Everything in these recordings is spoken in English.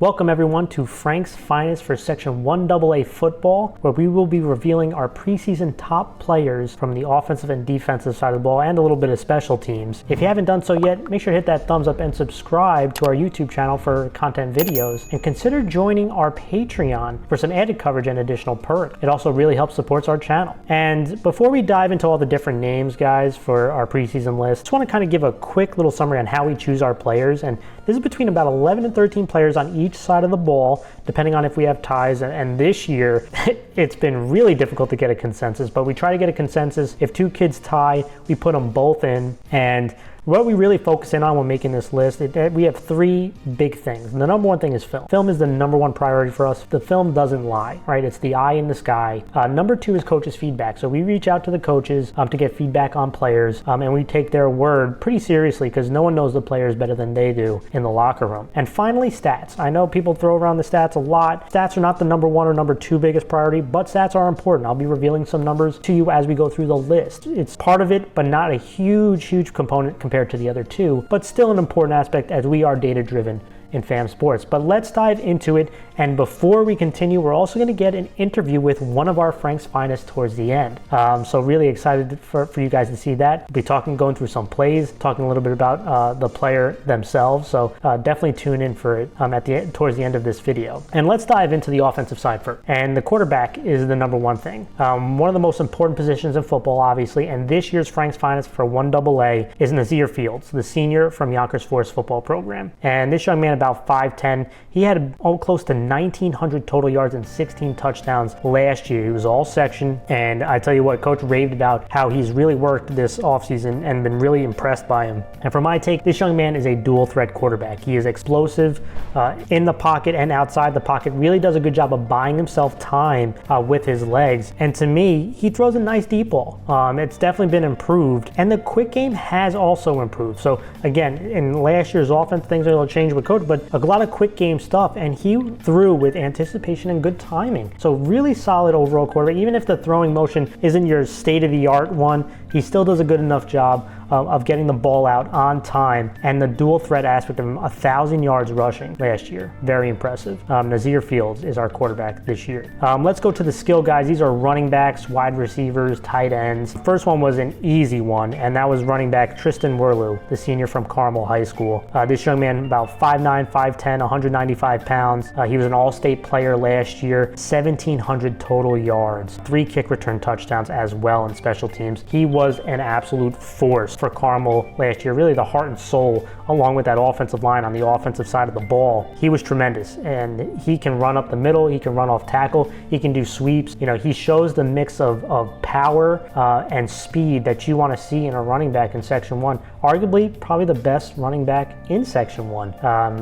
Welcome everyone to Frank's Finest for Section 1AA Football, where we will be revealing our preseason top players from the offensive and defensive side of the ball and a little bit of special teams. If you haven't done so yet, make sure to hit that thumbs up and subscribe to our YouTube channel for content videos, and consider joining our Patreon for some added coverage and additional perks. It also really helps support our channel. And before we dive into all the different names, guys, for our preseason list, I just want to kind of give a quick little summary on how we choose our players. And this is between about 11 and 13 players on each side of the ball, depending on if we have ties. And this year, it's been really difficult to get a consensus, but we try to get a consensus. If two kids tie, we put them both in. And what we really focus in on when making this list, we have three big things. And the number one thing is film. Film is the number one priority for us. The film doesn't lie, right? It's the eye in the sky. Number two is coaches' feedback. So we reach out to the coaches to get feedback on players, and we take their word pretty seriously because no one knows the players better than they do in the locker room. And finally, stats. I know people throw around the stats a lot. Stats are not the number one or number two biggest priority, but stats are important. I'll be revealing some numbers to you as we go through the list. It's part of it, but not a huge component compared to the other two, but still an important aspect as we are data driven in FAM Sports. But let's dive into it. And before we continue, we're also going to get an interview with one of our Frank's Finest towards the end. So really excited for you guys to see that. We'll be going through some plays, talking a little bit about the player themselves. So definitely tune in for it towards the end of this video. And let's dive into the offensive side first. And the quarterback is the number one thing. One of the most important positions in football, obviously. And this year's Frank's Finest for 1AA is Nazir Fields, the senior from Yonkers Forest football program. And this young man, about 5'10", he had close to 1,900 total yards and 16 touchdowns last year. He was all section, and I tell you what, Coach raved about how he's really worked this offseason and been really impressed by him. And for my take, this young man is a dual threat quarterback. He is explosive in the pocket and outside the pocket, really does a good job of buying himself time with his legs. And to me, he throws a nice deep ball. It's definitely been improved, and the quick game has also improved. So again, in last year's offense, things are a little changed with Coach, but a lot of quick game stuff, and he threw with anticipation and good timing. So really solid overall quarterback. Even if the throwing motion isn't your state-of-the-art one, he still does a good enough job of getting the ball out on time. And the dual threat aspect of him, 1,000 yards rushing last year. Very impressive. Nazir Fields is our quarterback this year. Let's go to the skill guys. These are running backs, wide receivers, tight ends. First one was an easy one, and that was running back Tristan Werlew, the senior from Carmel High School. This young man, about 5'9", 5'10", 195 pounds. He was an all-state player last year, 1,700 total yards, 3 kick return touchdowns as well in special teams. He was an absolute force for Carmel last year, really the heart and soul, along with that offensive line on the offensive side of the ball. He was tremendous, and he can run up the middle, he can run off tackle, he can do sweeps. You know, he shows the mix of power and speed that you want to see in a running back in Section 1. Arguably, probably the best running back in Section 1,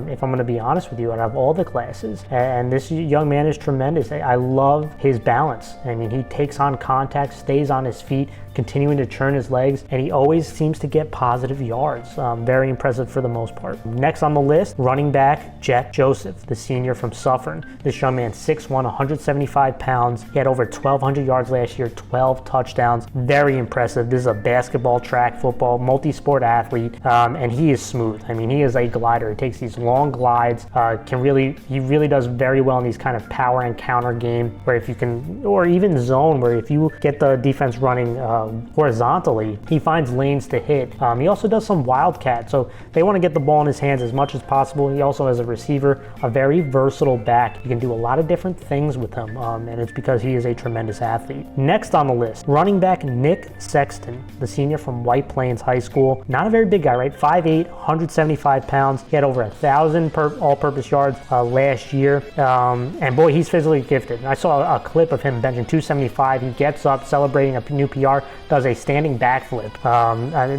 if I'm going to be honest with you, out of all the classes. And this young man is tremendous. I love his balance. I mean, he takes on contact, stays on his feet, continuing to churn his legs, and he always seems to get positive yards. Very impressive for the most part. Next on the list, running back Jet Joseph, the senior from Suffern. This young man, 6'1", 175 pounds. He had over 1,200 yards last year, 12 touchdowns. Very impressive. This is a basketball, track, football, multi-sport athlete, and he is smooth. I mean, he is a glider. He takes these long glides, he really does very well in these kind of power and counter game, where if you can, or even zone, where if you get the defense running horizontally, he finds lanes to hit. He also does some wildcat, so they want to get the ball in his hands as much as possible. He also, as a receiver, a very versatile back. You can do a lot of different things with him, and it's because he is a tremendous athlete. Next on the list, running back Nick Sexton, the senior from White Plains High School. Not a very big guy, right? 5'8", 175 pounds. He had over 1,000 all-purpose yards last year, and boy, he's physically gifted. I saw a clip of him benching 275. He gets up, celebrating a new PR, does a standing backflip.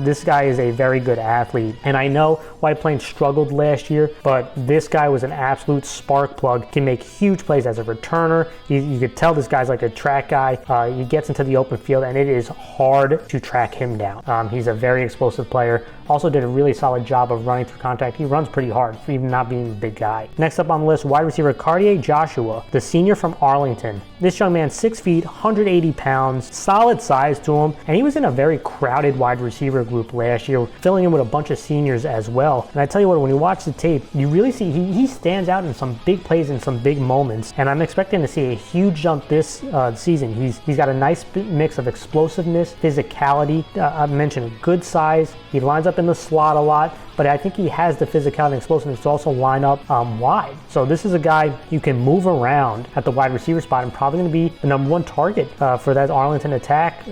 This guy is a very good athlete, and I know White Plains struggled last year, but this guy was an absolute spark plug. Can make huge plays as a returner. You could tell this guy's like a track guy. He gets into the open field, and it is hard to track him down. He's a very explosive player. Also did a really solid job of running through contact. He runs pretty hard for even not being a big guy. Next up on the list, wide receiver Cartier Joshua, the senior from Arlington. This young man, 6 feet, 180 pounds, solid size to him, and he was in a very crowded wide receiver group last year, filling in with a bunch of seniors as well. And I tell you what, when you watch the tape, you really see he stands out in some big plays and some big moments, and I'm expecting to see a huge jump this season. He's got a nice mix of explosiveness, physicality. I mentioned good size. He lines up in the slot a lot, but I think he has the physicality and explosiveness to also line up wide. So this is a guy you can move around at the wide receiver spot and probably going to be the #1 target for that Arlington attack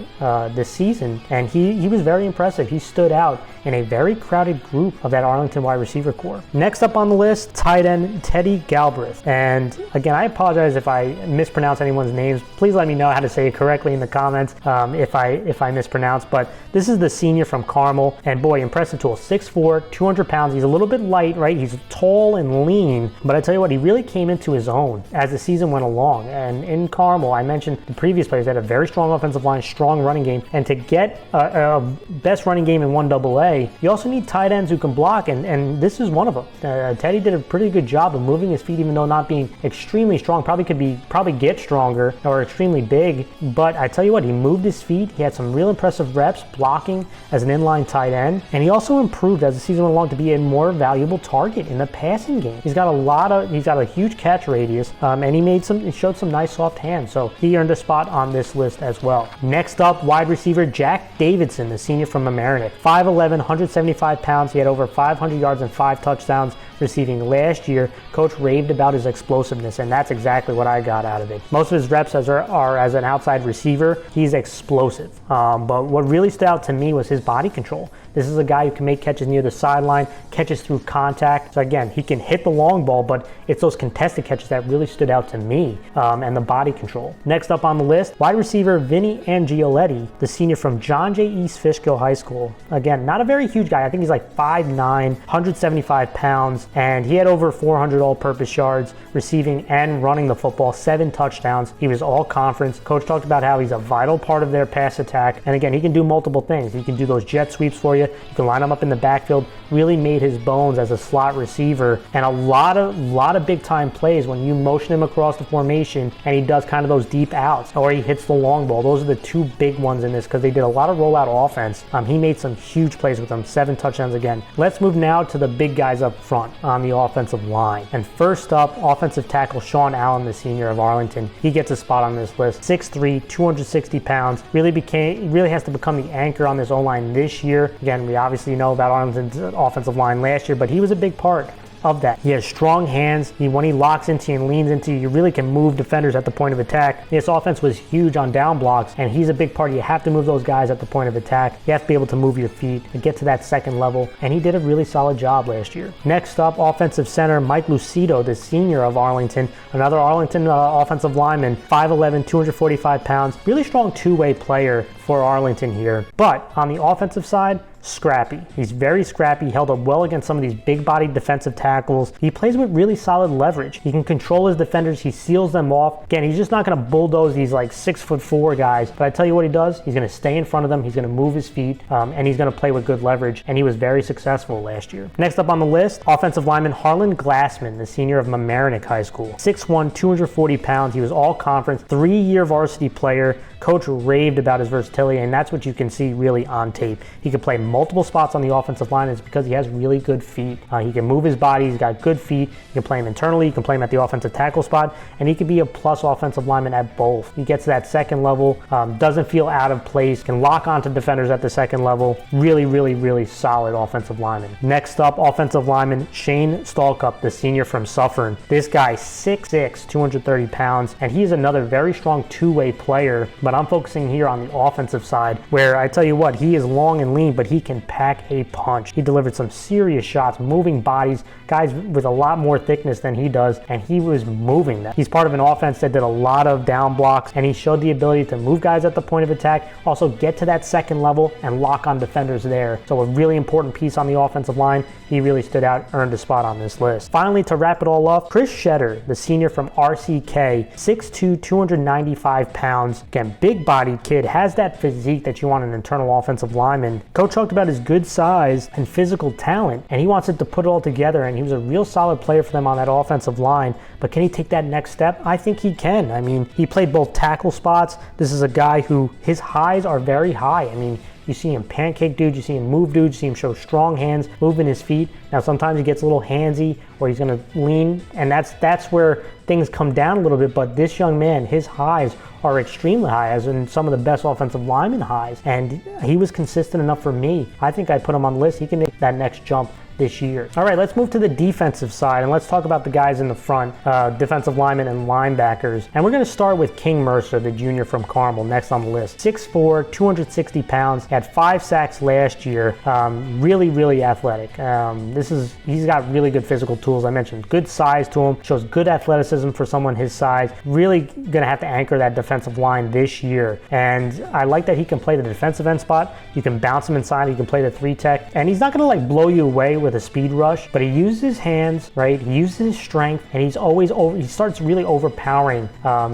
this season. And he was very impressive. He stood out in a very crowded group of that Arlington wide receiver core. Next up on the list, tight end Teddy Galbraith. And again, I apologize if I mispronounce anyone's names. Please let me know how to say it correctly in the comments if I mispronounce. But this is the senior from Carmel, and boy, impressive tool. 6'4", 200 pounds. He's a little bit light, right? He's tall and lean, but I tell you what, he really came into his own as the season went along. And in Carmel, I mentioned the previous players had a very strong offensive line, strong running game, and to get a best running game in 1AA, you also need tight ends who can block, and this is one of them. Teddy did a pretty good job of moving his feet, even though not being extremely strong. Probably get stronger or extremely big, but I tell you what, he moved his feet. He had some real impressive reps blocking as an inline tight end, and he also improved as the season went along to be a more valuable target in the passing game. He's got a huge catch radius, and he showed some nice soft hands, so he earned a spot on this list as well. Next up, wide receiver Jack Davidson, the senior from Mamaroneck. 5'11", 175 pounds. He had over 500 yards and 5 touchdowns receiving last year. Coach raved about his explosiveness, and that's exactly what I got out of it. Most of his reps are as an outside receiver. He's explosive, but what really stood out to me was his body control. This is a guy who can make catches near the sideline, catches through contact. So again, he can hit the long ball, but it's those contested catches that really stood out to me, and the body control. Next up on the list, wide receiver Vinny Angioletti, the senior from John Jay East Fishkill High School. Again, not a very huge guy. I think he's like 5'9", 175 pounds, and he had over 400 all-purpose yards receiving and running the football, 7 touchdowns. He was all conference. Coach talked about how he's a vital part of their pass attack, and again, he can do multiple things. He can do those jet sweeps for you. You can line him up in the backfield. Really made his bones as a slot receiver, and a lot of big time plays when you motion him across the formation and he does kind of those deep outs or he hits the long ball. Those are the 2 big ones in this because they did a lot of rollout offense. He made some huge plays with them, 7 touchdowns again. Let's move now to the big guys up front on the offensive line. And first up, offensive tackle Sean Allen, the senior of Arlington. He gets a spot on this list. 6'3", 260 pounds. Really has to become the anchor on this O-line this year. Again, we obviously know about Arlington's offensive line last year, but he was a big part of that. He has strong hands. When he locks into you and leans into you, you really can move defenders at the point of attack. This offense was huge on down blocks, and he's a big part. You have to move those guys at the point of attack. You have to be able to move your feet and get to that second level, and he did a really solid job last year. Next up, offensive center Mike Lucido, the senior of Arlington, another Arlington offensive lineman, 5'11", 245 pounds. Really strong two-way player for Arlington here. But on the offensive side, scrappy. He's very scrappy. He held up well against some of these big-bodied defensive tackles. He plays with really solid leverage. He can control his defenders. He seals them off. Again, he's just not going to bulldoze these like 6'4" guys. But I tell you what he does. He's going to stay in front of them. He's going to move his feet, and he's going to play with good leverage. And he was very successful last year. Next up on the list, offensive lineman Harlan Glassman, the senior of Mamaroneck High School. 6'1", 240 pounds. He was all conference, 3-year varsity player. Coach raved about his versatility, and that's what you can see really on tape. He can play multiple spots on the offensive line. It's because he has really good feet. He can move his body. He's got good feet. You can play him internally. You can play him at the offensive tackle spot, and he can be a plus offensive lineman at both. He gets to that second level, doesn't feel out of place, can lock onto defenders at the second level. Really, really, really solid offensive lineman. Next up, offensive lineman Shane Stallcup, the senior from Suffern. This guy, 6'6", 230 pounds, and he's another very strong two-way player, but I'm focusing here on the offensive side, where I tell you what, he is long and lean, but he can pack a punch. He delivered some serious shots, moving bodies, guys with a lot more thickness than he does, and he was moving them. He's part of an offense that did a lot of down blocks, and he showed the ability to move guys at the point of attack, also get to that second level and lock on defenders there. So a really important piece on the offensive line, he really stood out, earned a spot on this list. Finally, to wrap it all up, Chris Shetter, the senior from RCK, 6'2", 295 pounds. Again, big-bodied kid, has that physique that you want in an internal offensive lineman. Coach talked about his good size and physical talent, and he wants it to put it all together, and he was a real solid player for them on that offensive line. But can he take that next step? I think he can. I mean, he played both tackle spots. This is a guy who his highs are very high. I mean, you see him pancake dudes, you see him move dudes, you see him show strong hands, moving his feet. Now sometimes he gets a little handsy or he's going to lean, and that's where things come down a little bit. But this young man, his highs are extremely high, as in some of the best offensive lineman highs, and he was consistent enough for me. I think I put him on the list. He can make that next jump this year. All right, let's move to the defensive side, and let's talk about the guys in the front, defensive linemen and linebackers. And we're going to start with King Mercer, the junior from Carmel, next on the list. 6'4", 260 pounds, had 5 sacks last year. Really athletic. He's got really good physical tools. I mentioned good size to him, shows good athleticism for someone his size. Really going to have to anchor that defensive line this year. And I like that he can play the defensive end spot. You can bounce him inside. He can play the 3-tech, and he's not going to like blow you away with a speed rush, but he uses his hands, right? He uses his strength, and he starts really overpowering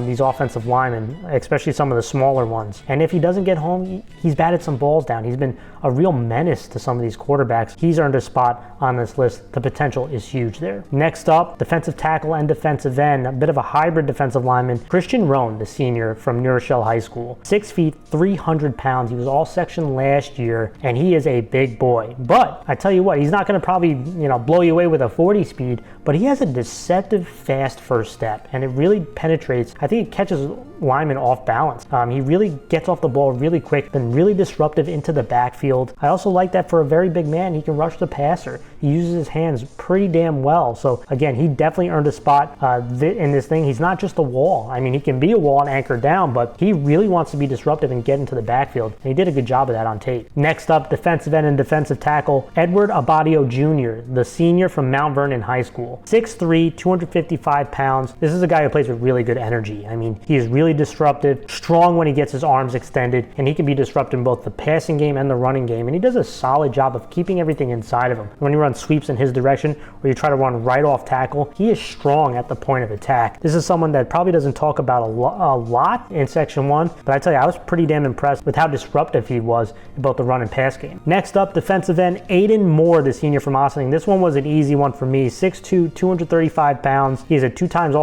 these offensive linemen, especially some of the smaller ones. And if he doesn't get home, he's batted some balls down. He's been a real menace to some of these quarterbacks. He's earned a spot on this list. The potential is huge there. Next up, defensive tackle and defensive end, a bit of a hybrid defensive lineman, Christian Roan, the senior from New Rochelle High School. 6 feet, 300 pounds. He was all section last year, and he is a big boy. But I tell you what, he's not going to probably blow you away with a 40 speed, but he has a deceptive fast first step, and it really penetrates. I think it catches linemen off balance. He really gets off the ball really quick, then really disruptive into the backfield. I also like that for a very big man, he can rush the passer. He uses his hands pretty damn well. So again, he definitely earned a spot in this thing. He's not just a wall. I mean, he can be a wall and anchor down, but he really wants to be disruptive and get into the backfield, and he did a good job of that on tape. Next up, defensive end and defensive tackle, Edward Abadio Jr., the senior from Mount Vernon High School. 6'3", 255 pounds. This is a guy who plays with really good energy. I mean, he is really disruptive, strong when he gets his arms extended, and he can be disruptive in both the passing game and the running game, and he does a solid job of keeping everything inside of him. When you run sweeps in his direction, or you try to run right off tackle, he is strong at the point of attack. This is someone that probably doesn't talk about a lot in Section 1, but I tell you, I was pretty damn impressed with how disruptive he was in both the run and pass game. Next up, defensive end, Aiden Moore, the senior from Ossining. This one was an easy one for me. 6'2", 235 pounds. He's a two-time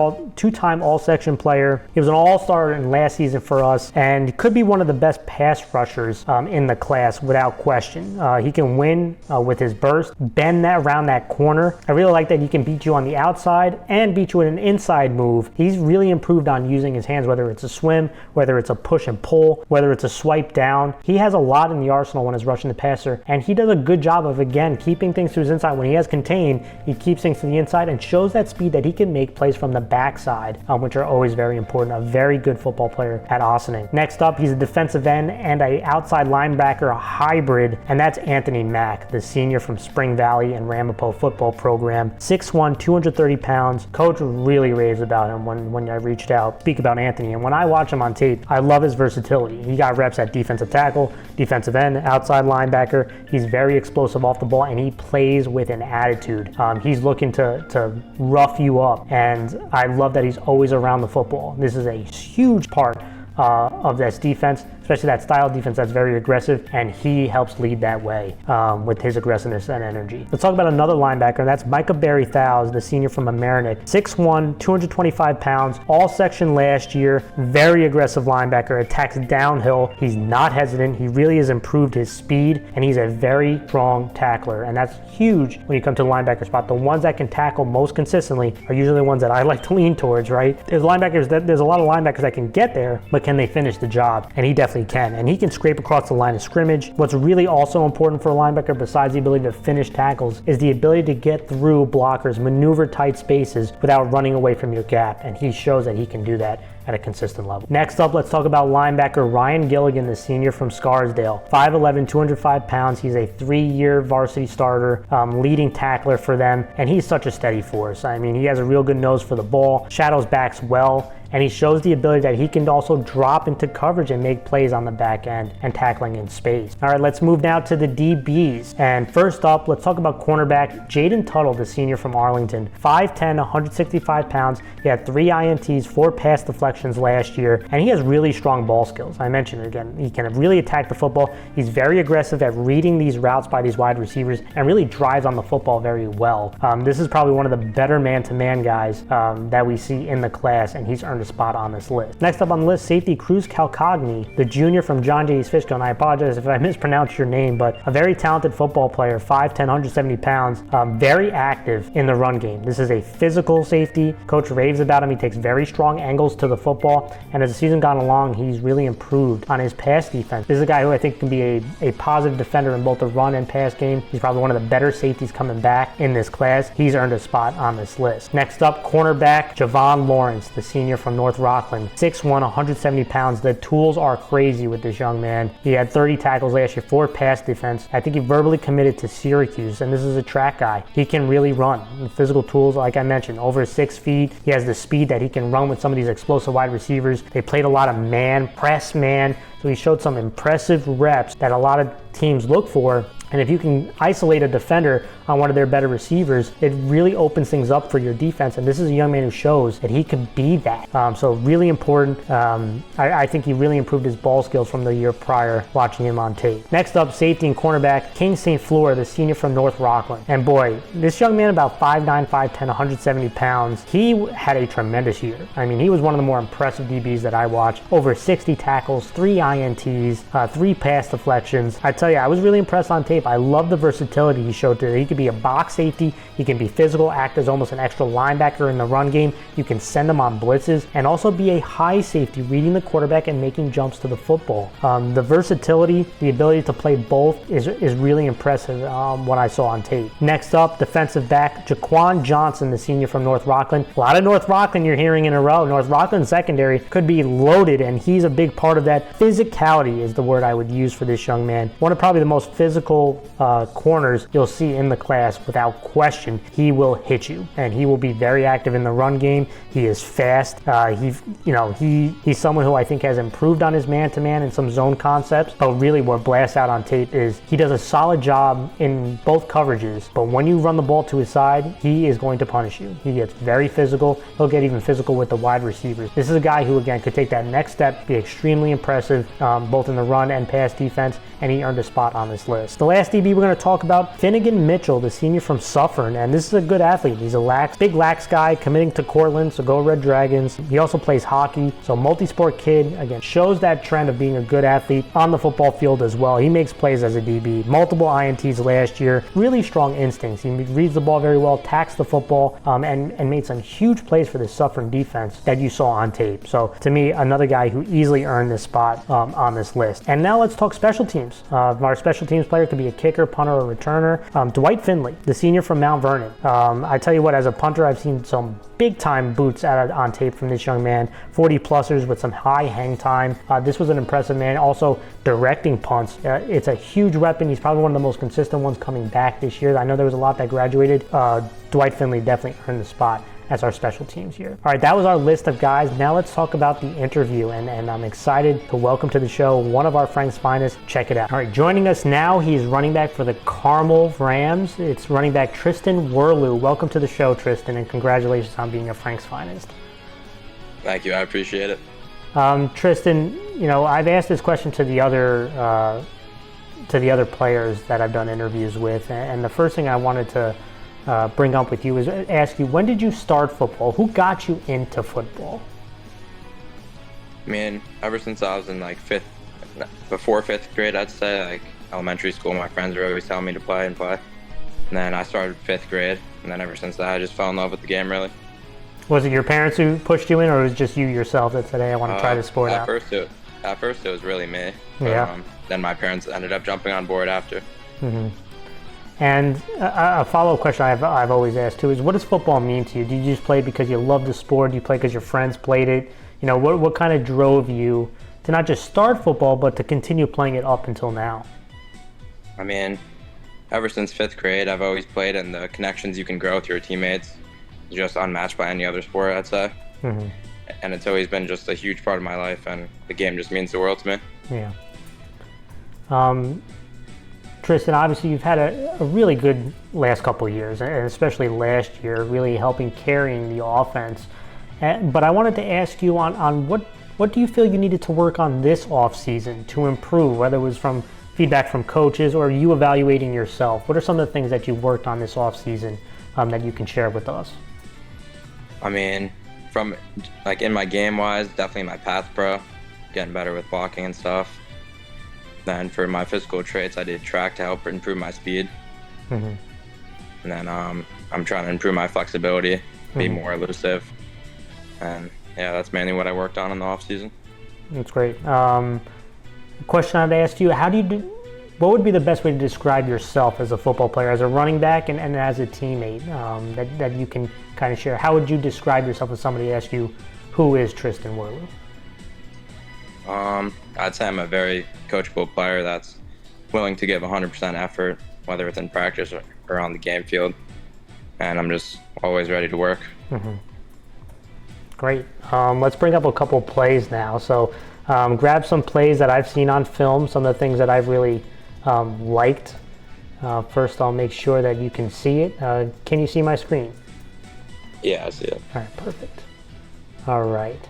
all-section player. He was an all-star in last season for us, and could be one of the best pass rushers in the class without question. He can win with his burst, bend that around that corner. I really like that he can beat you on the outside and beat you in an inside move. He's really improved on using his hands, whether it's a swim, whether it's a push and pull, whether it's a swipe down. He has a lot in the arsenal when he's rushing the passer, and he does a good job of, again, keeping things to his inside. When he has contained, he keeps things to the inside and shows that speed that he can make plays from the backside, which are always very important. A very good football player at Ossining. Next up, he's a defensive end and a outside linebacker, a hybrid, and that's Anthony Mack, the senior from Spring Valley and Ramapo football program. 6'1", 230 pounds. Coach really raves about him when I reached out, speak about Anthony, and when I watch him on tape, I love his versatility. He got reps at defensive tackle, defensive end, outside linebacker. He's very explosive off the ball, and he plays with an attitude. He's looking to rough you up, and I love that he's always around the football. This is a huge part of this defense, especially that style of defense that's very aggressive, and he helps lead that way with his aggressiveness and energy. Let's talk about another linebacker, and that's Micah Berry-Thowes, the senior from Amerenik. 6'1", 225 pounds, all section last year, very aggressive linebacker, attacks downhill. He's not hesitant. He really has improved his speed, and he's a very strong tackler, and that's huge when you come to the linebacker spot. The ones that can tackle most consistently are usually the ones that I like to lean towards, right? There's a lot of linebackers that can get there, but can they finish the job? And he definitely can, and he can scrape across the line of scrimmage. What's really also important for a linebacker, besides the ability to finish tackles, is the ability to get through blockers, maneuver tight spaces without running away from your gap, and he shows that he can do that. at a consistent level. Next up, let's talk about linebacker Ryan Gilligan, the senior from Scarsdale. 5'11", 205 pounds. He's a 3-year varsity starter, leading tackler for them, and he's such a steady force. I mean, he has a real good nose for the ball, shadows backs well, and he shows the ability that he can also drop into coverage and make plays on the back end and tackling in space. All right, let's move now to the DBs. And first up, let's talk about cornerback Jaden Tuttle, the senior from Arlington. 5'10", 165 pounds. He had 3 INTs, 4 pass deflections last year, and he has really strong ball skills. I mentioned it again, he can really attack the football. He's very aggressive at reading these routes by these wide receivers and really drives on the football very well. This is probably one of the better man-to-man guys that we see in the class, and he's earned a spot on this list. Next up on the list, safety Cruz Calcagni, the junior from John J. East Fishkill, and I apologize if I mispronounced your name, but a very talented football player, 5'10", 170 pounds, very active in the run game. This is a physical safety. Coach raves about him. He takes very strong angles to the football, and as the season gone along, he's really improved on his pass defense. This is a guy who I think can be a positive defender in both the run and pass game. He's probably one of the better safeties coming back in this class. He's earned a spot on this list. Next up, cornerback Javon Lawrence, the senior from North Rockland. 6'1", 170 pounds. The tools are crazy with this young man. He had 30 tackles last year, 4 pass defense. I think he verbally committed to Syracuse, and this is a track guy. He can really run. The physical tools, like I mentioned, over 6 feet. He has the speed that he can run with some of these explosive wide receivers. They played a lot of man, press man, so he showed some impressive reps that a lot of teams look for. And if you can isolate a defender on one of their better receivers, it really opens things up for your defense. And this is a young man who shows that he can be that. So really important. I think he really improved his ball skills from the year prior watching him on tape. Next up, safety and cornerback King St. Fleur, the senior from North Rockland. And boy, this young man, about 5'9", 5'10", 170 pounds, he had a tremendous year. I mean, he was one of the more impressive DBs that I watched. Over 60 tackles, 3 INTs, 3 pass deflections. I tell you, I was really impressed on tape. I love the versatility he showed today. He could be a box safety, he can be physical, act as almost an extra linebacker in the run game. You can send him on blitzes, and also be a high safety, reading the quarterback and making jumps to the football. The versatility, the ability to play both is really impressive what I saw on tape. Next up, defensive back Jaquan Johnson, the senior from North Rockland. A lot of North Rockland you're hearing in a row. North Rockland secondary could be loaded, and he's a big part of that. Physicality is the word I would use for this young man. One of probably the most physical corners you'll see in the class, without question. He will hit you, and he will be very active in the run game. He is fast. He's someone who I think has improved on his man-to-man and some zone concepts. But really, what blasts out on tape is he does a solid job in both coverages. But when you run the ball to his side, he is going to punish you. He gets very physical. He'll get even physical with the wide receivers. This is a guy who, again, could take that next step, be extremely impressive, both in the run and pass defense, and he earned a spot on this list. The last DB we're going to talk about, Finnegan Mitchell, the senior from Suffern, and this is a good athlete. He's a big lax guy, committing to Cortland, so go Red Dragons. He also plays hockey, so multi-sport kid, again, shows that trend of being a good athlete on the football field as well. He makes plays as a DB, multiple INTs last year, really strong instincts. He reads the ball very well, attacks the football, and made some huge plays for the Suffern defense that you saw on tape. So to me, another guy who easily earned this spot on this list. And now let's talk special teams. Our special teams player could be a kicker, punter, or returner. Dwight Finley, the senior from Mount Vernon. I tell you what, as a punter, I've seen some big-time boots on tape from this young man. 40-plussers with some high hang time. This was an impressive man. Also, directing punts. It's a huge weapon. He's probably one of the most consistent ones coming back this year. I know there was a lot that graduated. Dwight Finley definitely earned the spot as our special teams here. All right, that was our list of guys. Now let's talk about the interview, and I'm excited to welcome to the show one of our Frank's finest. Check it out. All right, joining us now, he's running back for the Carmel Rams. It's running back Tristan Werlew. Welcome to the show, Tristan, and congratulations on being a Frank's finest. Thank you, I appreciate it. Tristan, I've asked this question to the other players that I've done interviews with, and the first thing I wanted to bring up with you is ask you, when did you start football? Who got you into football? Ever since I was in before fifth grade, I'd say, elementary school, my friends were always telling me to play. And then I started fifth grade, and then ever since that, I just fell in love with the game, really. Was it your parents who pushed you in, or was it just you yourself that said, hey, I want to try this sport out? At first it was really me. Yeah. Then my parents ended up jumping on board after. Mm-hmm. And a follow-up question I've always asked too is, what does football mean to you? Do you just play because you love the sport? Do you play because your friends played it? You know, what kind of drove you to not just start football, but to continue playing it up until now? I mean, ever since 5th grade, I've always played, and the connections you can grow with your teammates is just unmatched by any other sport, I'd say. Mm-hmm. And it's always been just a huge part of my life, and the game just means the world to me. Yeah. Tristan, obviously you've had a really good last couple of years, and especially last year, really helping carrying the offense. But I wanted to ask you on what do you feel you needed to work on this offseason to improve, whether it was from feedback from coaches or you evaluating yourself? What are some of the things that you worked on this offseason that you can share with us? I mean, from like in my game wise, definitely my path pro, getting better with blocking and stuff. Then for my physical traits, I did track to help improve my speed. Mm-hmm. And then I'm trying to improve my flexibility, be more elusive. And yeah, that's mainly what I worked on in the off season. That's great. Question I'd ask you: what would be the best way to describe yourself as a football player, as a running back, and as a teammate that you can kind of share? How would you describe yourself if somebody asked you, "Who is Tristan Worley?" I'd say I'm a very coachable player that's willing to give 100% effort, whether it's in practice or on the game field, and I'm just always ready to work. Mm-hmm. Great. Let's bring up a couple plays now. So grab some plays that I've seen on film, some of the things that I've really liked. First, I'll make sure that you can see it. Can you see my screen? Yeah, I see it. All right, perfect. All right.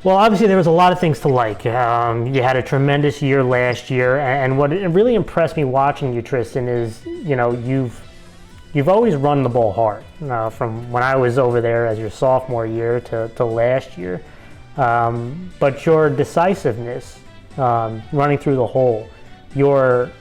Well, obviously there was a lot of things to like. You had a tremendous year last year, and what really impressed me watching you, Tristan, is you've always run the ball hard. From when I was over there as your sophomore year to last year, but your decisiveness, running through the hole, your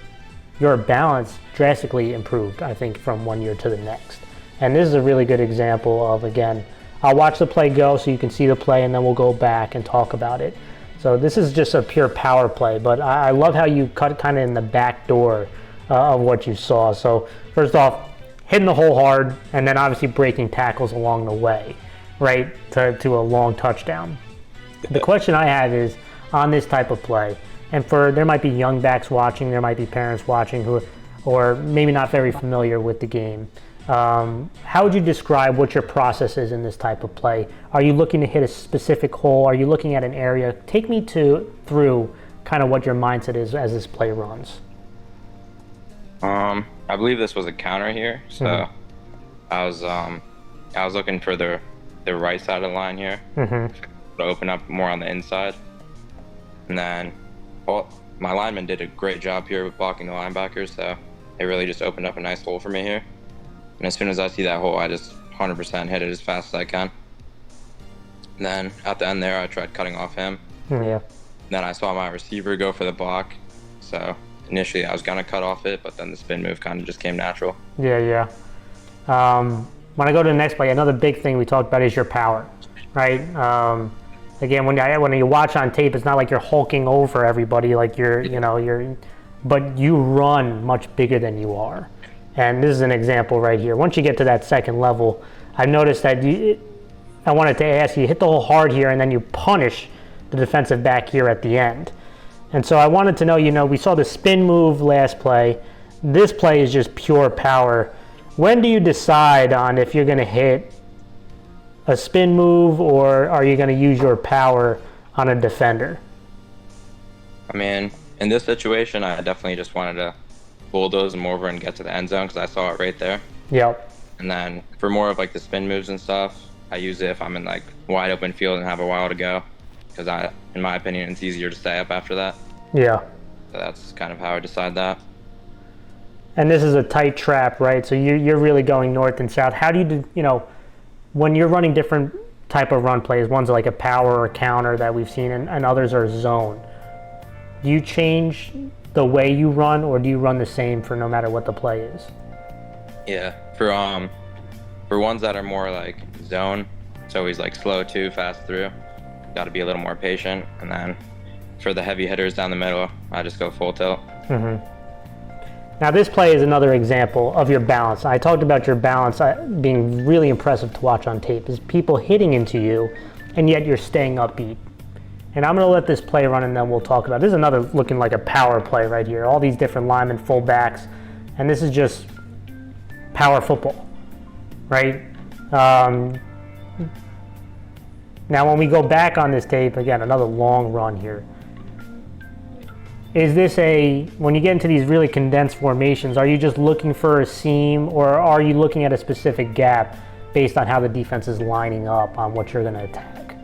balance drastically improved, I think, from one year to the next. And this is a really good example of, again, I'll watch the play go so you can see the play, and then we'll go back and talk about it. So this is just a pure power play, but I love how you cut kind of in the back door of what you saw. So first off, hitting the hole hard, and then obviously breaking tackles along the way, right, to a long touchdown. The question I have is, on this type of play, and there might be young backs watching, there might be parents watching who, or maybe not very familiar with the game. How would you describe what your process is in this type of play? Are you looking to hit a specific hole? Are you looking at an area? Take me through kind of what your mindset is as this play runs. I believe this was a counter here, so I was looking for the right side of the line here to open up more on the inside, and then my lineman did a great job here with blocking the linebackers, so it really just opened up a nice hole for me here. And as soon as I see that hole, I just 100% hit it as fast as I can. And then at the end there, I tried cutting off him. Yeah. Then I saw my receiver go for the block, so initially I was gonna cut off it, but then the spin move kind of just came natural. Yeah. When I go to the next play, another big thing we talked about is your power, right? Again, when you watch on tape, it's not like you're hulking over everybody, like but you run much bigger than you are. And this is an example right here. Once you get to that second level, I noticed that I wanted to ask you hit the hole hard here, and then you punish the defensive back here at the end. And so I wanted to know, we saw the spin move last play. This play is just pure power. When do you decide on if you're going to hit a spin move, or are you going to use your power on a defender? I mean, in this situation, I definitely just wanted to bulldoze them over and get to the end zone because I saw it right there. Yep. And then for more of like the spin moves and stuff, I use it if I'm in like wide open field and have a while to go, because in my opinion, it's easier to stay up after that. Yeah. So that's kind of how I decide that. And this is a tight trap, right? So you're really going north and south. How do you when you're running different type of run plays, one's like a power or counter that we've seen, and others are zone. Do you change the way you run, or do you run the same for no matter what the play is? Yeah, for ones that are more like zone, it's always like slow to fast through. Got to be a little more patient. And then for the heavy hitters down the middle, I just go full tilt. Now this play is another example of your balance. I talked about your balance being really impressive to watch on tape, is people hitting into you, and yet you're staying upbeat. And I'm going to let this play run, and then we'll talk about it. This is another looking like a power play right here. All these different linemen, fullbacks, and this is just power football, right? Now when we go back on this tape, again, another long run here. Is this when you get into these really condensed formations, are you just looking for a seam, or are you looking at a specific gap based on how the defense is lining up on what you're going to attack?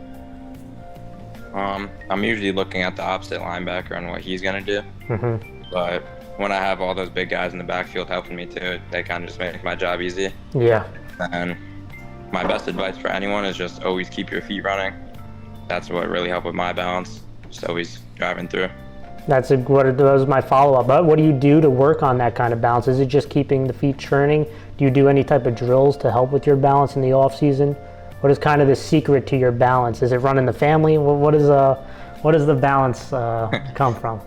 I'm usually looking at the opposite linebacker and what he's going to do. But when I have all those big guys in the backfield helping me too, they kind of just make my job easy. Yeah. And my best advice for anyone is just always keep your feet running. That's what really helped with my balance. Just always driving through. That was my follow-up. But what do you do to work on that kind of balance? Is it just keeping the feet churning? Do you do any type of drills to help with your balance in the off season? What is kind of the secret to your balance? Is it running the family? What does the balance come from?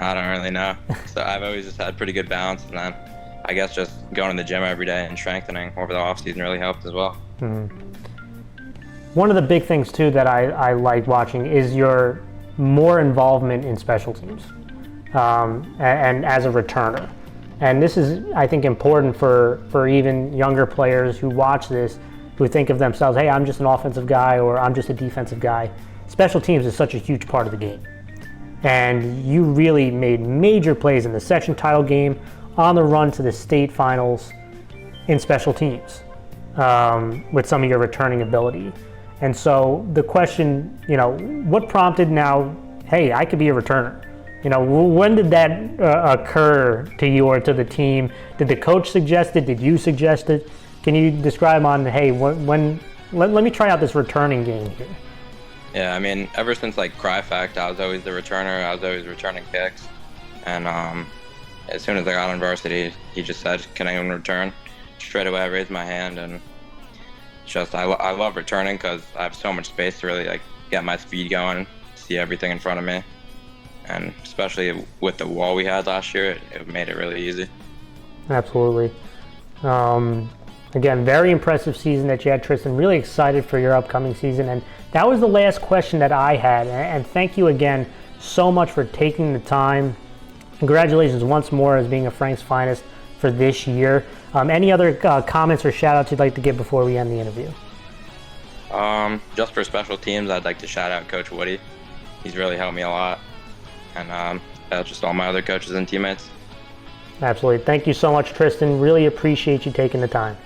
I don't really know. So I've always just had pretty good balance, and then I guess just going to the gym every day and strengthening over the off season really helped as well. One of the big things too that I like watching is your more involvement in special teams, and as a returner. And this is, I think, important for even younger players who watch this, who think of themselves, hey, I'm just an offensive guy, or I'm just a defensive guy. Special teams is such a huge part of the game. And you really made major plays in the section title game, on the run to the state finals in special teams, with some of your returning ability. And so the question, what prompted now, hey, I could be a returner? When did that occur to you or to the team? Did the coach suggest it? Did you suggest it? Can you describe on, hey, let me try out this returning game here? Yeah, I mean, ever since Cry Fact, I was always the returner. I was always returning kicks. And as soon as I got on varsity, he just said, can anyone return? Straight away, I raised my hand, and I love returning because I have so much space to really get my speed going, see everything in front of me, and especially with the wall we had last year, it made it really easy. Absolutely. Again, very impressive season that you had, Tristan. Really excited for your upcoming season, and that was the last question that I had. And thank you again so much for taking the time. Congratulations once more as being a Frank's Finest for this year. Any other comments or shout-outs you'd like to give before we end the interview? Just for special teams, I'd like to shout out Coach Woody. He's really helped me a lot. And just all my other coaches and teammates. Absolutely. Thank you so much, Tristan. Really appreciate you taking the time.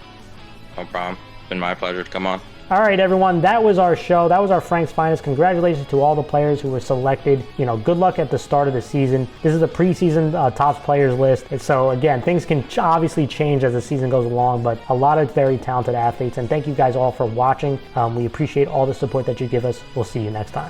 No problem. It's been my pleasure to come on. All right, everyone, that was our show. That was our Frank's Finest. Congratulations to all the players who were selected. Good luck at the start of the season. This is the preseason top players list. And so, again, things can obviously change as the season goes along, but a lot of very talented athletes. And thank you guys all for watching. We appreciate all the support that you give us. We'll see you next time.